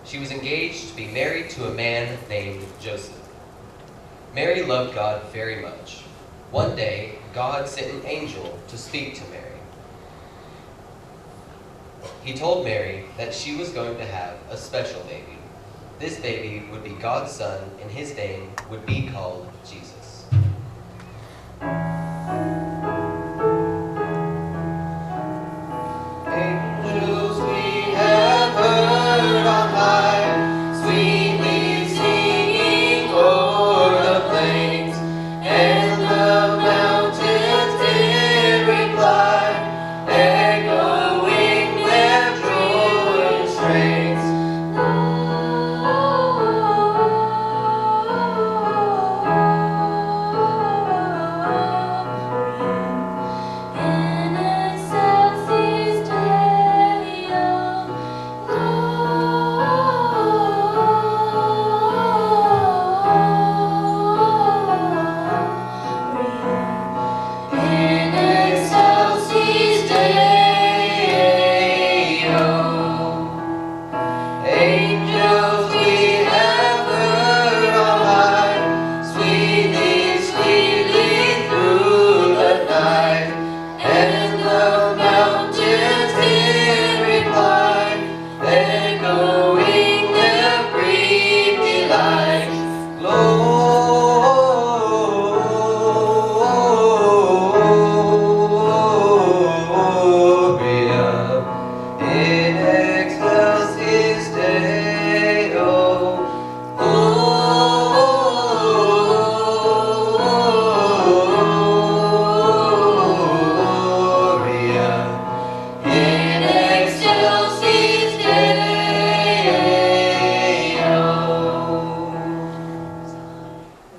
She was engaged to be married to a man named Joseph. Mary loved God very much. One day, God sent an angel to speak to Mary. He told Mary that she was going to have a special baby. This baby would be God's son, and his name would be called Jesus. Angels we have heard on high, sweetly singing o'er the plains, and the mountains did reply, echoing their joyous strains. Angels we have heard on high, sweetly, sweetly through the night, and the mountains did reply, echoing their brief delight. Gloria in excelsis Deo. Gloria in excelsis Deo.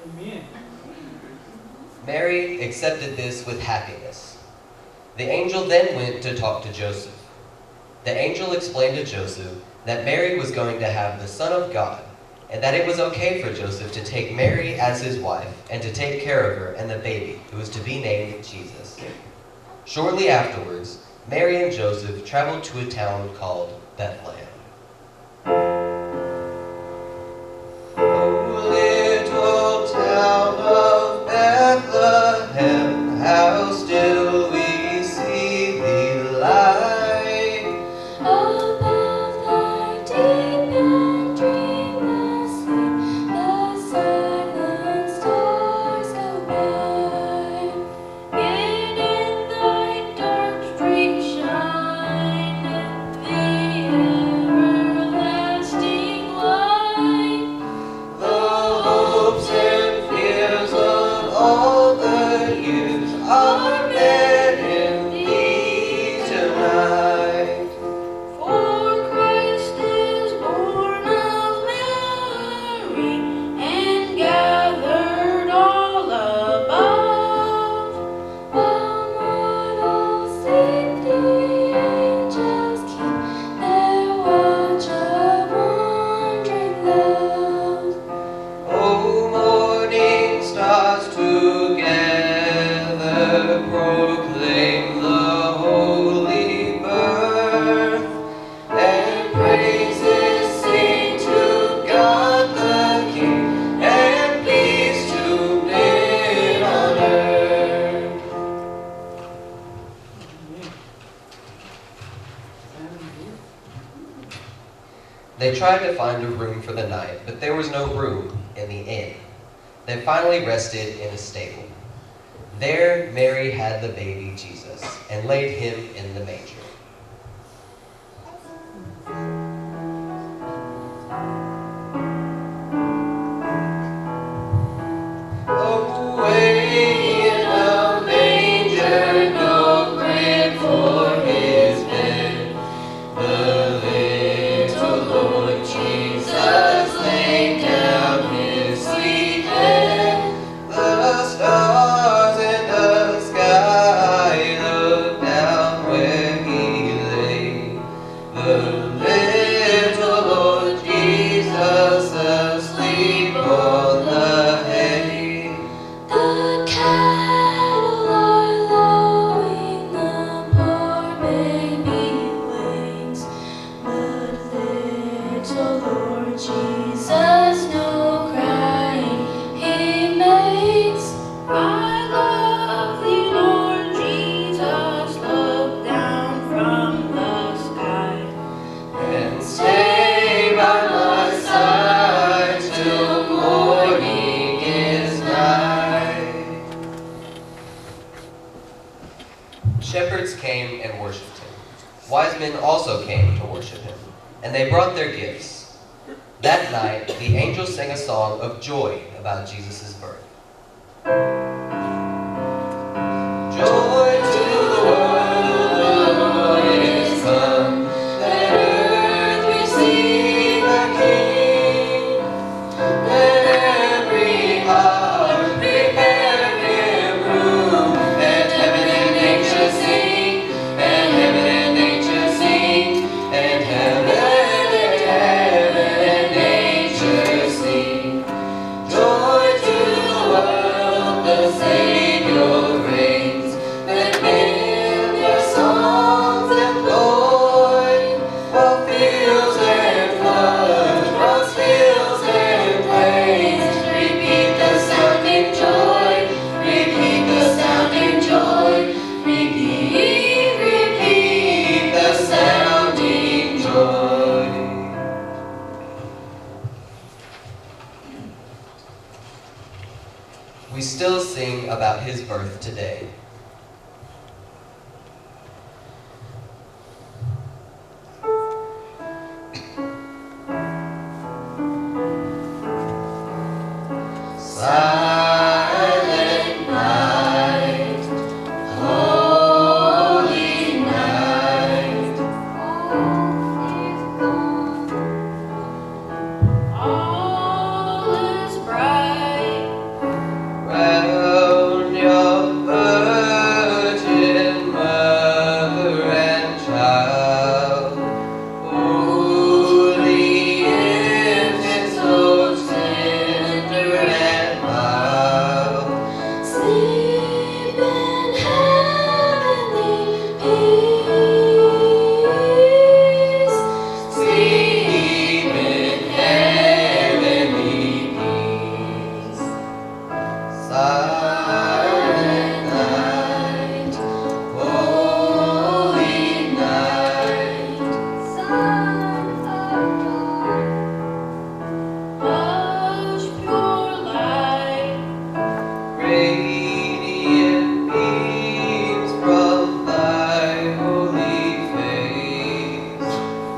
Amen. Mary accepted this with happiness. The angel then went to talk to Joseph. The angel explained to Joseph that Mary was going to have the Son of God, and that it was okay for Joseph to take Mary as his wife and to take care of her and the baby, who was to be named Jesus. Shortly afterwards, Mary and Joseph traveled to a town called Bethlehem. O little town of Bethlehem, how still we see thee lie. Above thy deep and dreamless sleep, the silent stars go by. Yet in thy dark street shineth the everlasting light. The hopes and fears of all the years are met in thee tonight. For Christ is born of Mary, and gathered all above. While mortals sleep, the angels keep their watch of wondering love. O morning stars together proclaim the holy birth, and praises sing to God the King, and peace to men on earth. They tried to find a room for the night, but there was no room in the inn. They finally rested in a stable. There, Mary had the baby Jesus and laid him in the manger. Away in a manger, no crib for his bed, the little Lord Jesus laid down his sweet head. The stars in the sky looked down where he little Lord Jesus, no crying he makes. I love thee, Lord Jesus, look down from the sky And stay by my side till morning is nigh. Shepherds came and worshipped him. Wise men also came to worship him, and they brought their gifts. That night, the angels sang a song of joy about Jesus' birth. Joy to the world, the Lord is come. Let earth receive the King. Let every heart prepare him room. And heaven and nature sing, and heaven and nature sing, and heaven and nature sing. Joy to the world, the Savior reigns. Let men their songs employ, while fields and floods, cross fields and plains, repeat the sounding joy, repeat the sounding joy, repeat the sounding joy. We still sing about his birth today. Silent night, holy night, all is bright. round your virgin mother and child, holy infant, so tender and mild. Sleep in heavenly peace. Sleep in heavenly peace. Silent night, holy night, Son of God, hush pure light. radiant beams from thy holy face,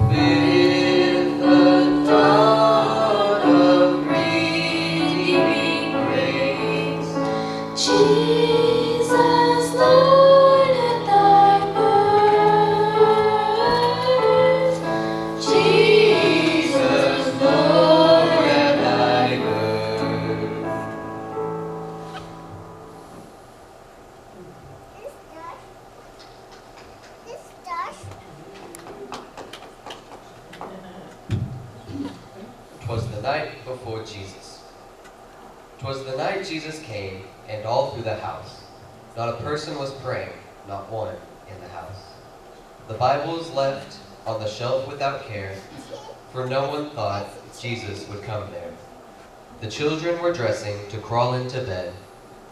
with the dawn of redeeming grace. Jesus, Lord, at thy birth. Jesus, Lord, at thy birth. "'Twas the night before Jesus. 'Twas the night Jesus came, and all through the house, not a person was praying, not one in the house. The Bibles left on the shelf without care, for no one thought Jesus would come there. The children were dressing to crawl into bed,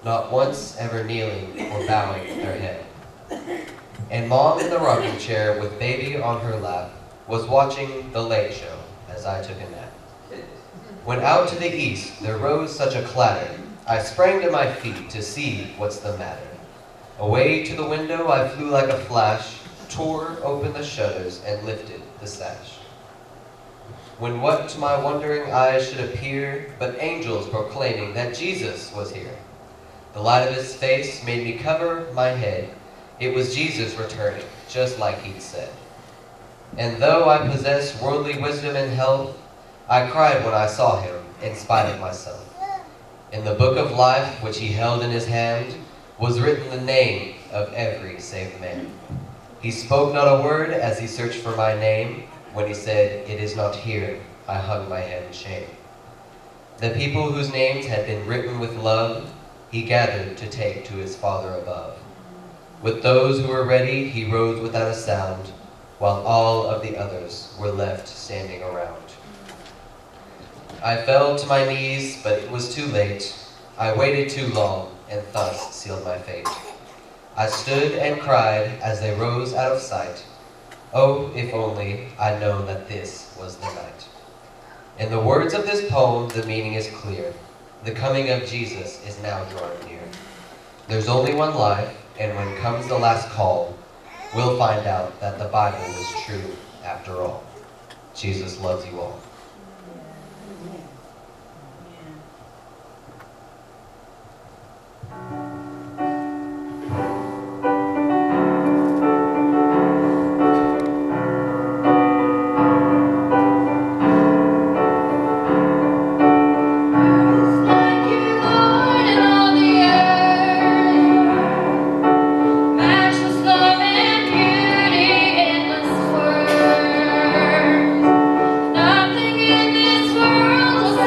not once ever kneeling or bowing their head. And Mom in the rocking chair with baby on her lap was watching the Late Show as I took a nap. When out to the east there rose such a clatter, I sprang to my feet to see what's the matter. Away to the window I flew like a flash, tore open the shutters and lifted the sash. When what to my wondering eyes should appear but angels proclaiming that Jesus was here. The light of his face made me cover my head. It was Jesus returning, just like he'd said. And though I possessed worldly wisdom and health, I cried when I saw him, in spite of myself. In the book of life which he held in his hand was written the name of every saved man. He spoke not a word as he searched for my name. When he said, "It is not here," I hung my head in shame. The people whose names had been written with love, he gathered to take to his Father above. With those who were ready, he rose without a sound, while all of the others were left standing around. I fell to my knees, but it was too late. I waited too long, and thus sealed my fate. I stood and cried as they rose out of sight. Oh, if only I'd known that this was the night. In the words of this poem, the meaning is clear. The coming of Jesus is now drawing near. There's only one life, and when comes the last call, we'll find out that the Bible was true after all. Jesus loves you all. Nothing in this world will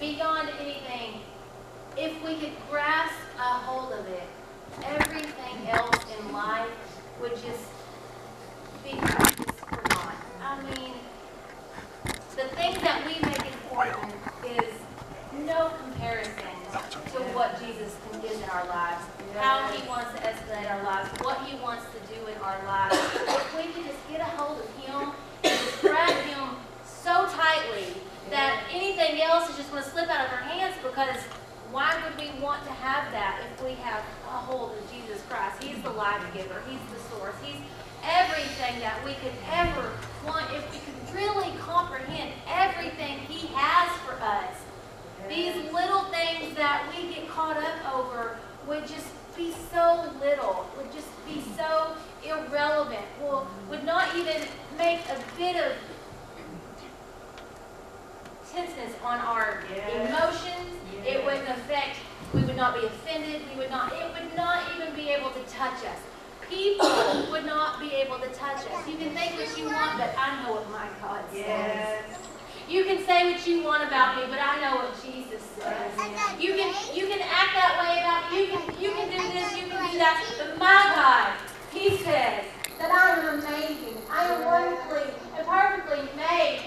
beyond anything, if we could grasp a hold of it, everything else in life would just be just for naught. I mean, the things that we make important is no comparison to what Jesus can give in our lives, how he wants to escalate our lives, what he wants to do in our lives. If we could just get a hold of him and just grab him so tightly that anything else is just going to slip out of our hands, because why would we want to have that if we have a hold of Jesus Christ? He's the life giver. He's the source. He's everything that we could ever want if we could really comprehend everything he has for us. These little things that we get caught up over would just be so little, would just be so irrelevant, would not even make a bit of tenseness on our emotions. It wouldn't affect, we would not be offended, it would not even be able to touch us. People would not be able to touch us. You can think what you want, but I know what my God says. You can say what you want about me, but I know what Jesus says. You can act that way about me. You can do this, you can do that. But my God, he says that I am amazing. I am wonderfully and perfectly made.